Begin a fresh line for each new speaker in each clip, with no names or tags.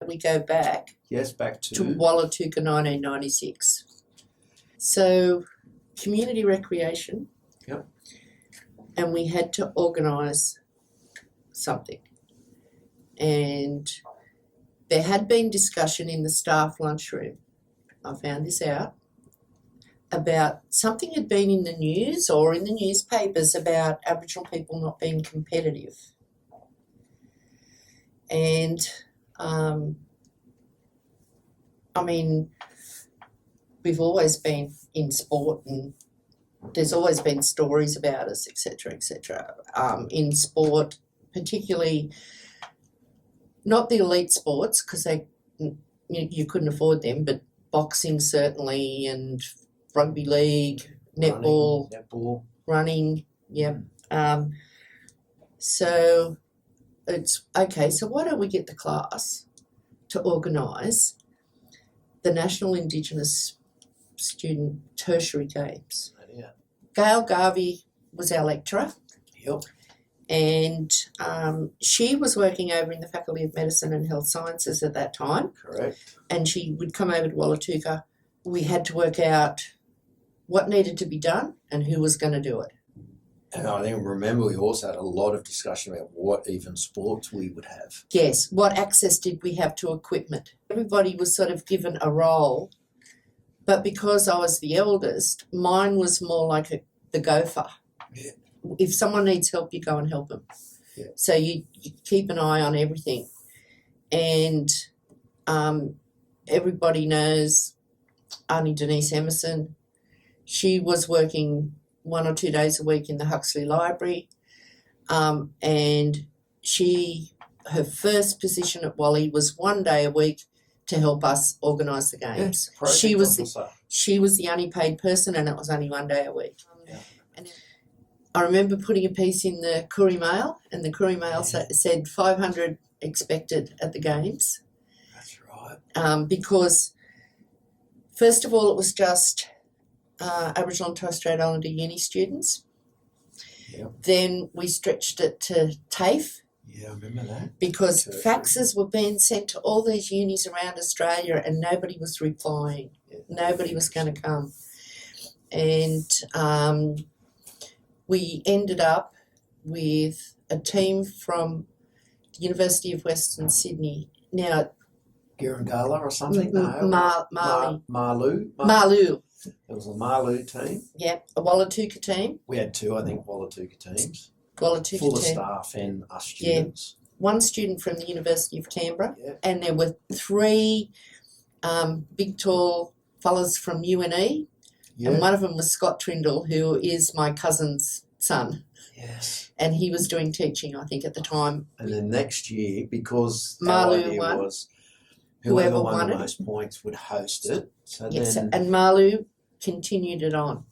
we go back?
Yes, back
to Wallatuka 1996. So, community recreation.
Yep.
And we had to organise something. And there had been discussion in the staff lunchroom, I found this out, about something had been in the news or in the newspapers about Aboriginal people not being competitive. And, I mean, we've always been in sport and there's always been stories about us, etc., etc. In sport, particularly not the elite sports because you couldn't afford them, but boxing certainly and rugby league, netball, running, yeah. So it's okay. So why don't we get the class to organise the National Indigenous Student Tertiary Games?
Yeah.
Gail Garvey was our lecturer.
Yep.
And she was working over in the Faculty of Medicine and Health Sciences at that time.
Correct.
And she would come over to Wallatuka. We had to work out what needed to be done and who was going to do it.
And I think, remember, we also had a lot of discussion about what even sports we would have.
Yes, what access did we have to equipment? Everybody was sort of given a role, but because I was the eldest, mine was more like the gopher.
Yeah.
If someone needs help, you go and help them.
Yeah.
So you keep an eye on everything. And everybody knows Auntie Denise Emerson. She was working 1 or 2 days a week in the Huxley Library, and her first position at Wally was 1 day a week to help us organise the games.
Yeah,
she was the only paid person, and it was only 1 day a week.
Yeah.
And I remember putting a piece in the Koori Mail, and the Koori Mail said 500 expected at the games.
That's right.
Because first of all, it was just Aboriginal and Torres Strait Islander uni students.
Yep.
Then we stretched it to TAFE.
Yeah, I remember that.
Because faxes were being sent to all these unis around Australia and nobody was replying. Yeah. Nobody was going to come. And we ended up with a team from the University of Western Sydney. Now,
Girangala or something?
Marley.
Marloo. It was a Marloo team.
Yeah, a Wallatuka team.
We had two, I think, Wallatuka teams.
Wallatuka
full
team.
of staff and us students.
Yeah. One student from the University of Canberra.
Yeah.
And there were 3 big, tall fellas from UNE. Yeah. And one of them was Scott Trindle, who is my cousin's son.
Yes.
And he was doing teaching, I think, at the time.
And then next year, because
Marloo
our idea
won.
Was whoever won the most points would host it. So
yes,
then,
and Marloo continued it on.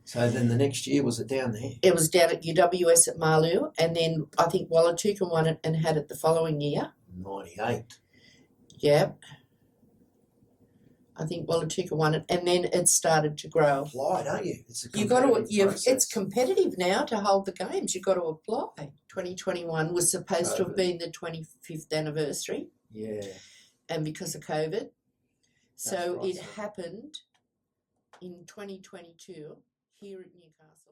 So then the next year, was it down there?
It was down at UWS at Marloo, and then I think Wallatuka won it and had it the following year.
98.
Yep. I think Wallatuka won it, and then it started to grow.
Apply, don't you? It's a
It's competitive now to hold the games. You've got to apply. 2021 was supposed to have been the 25th anniversary.
Yeah.
And because of COVID. So it happened in 2022 here at Newcastle.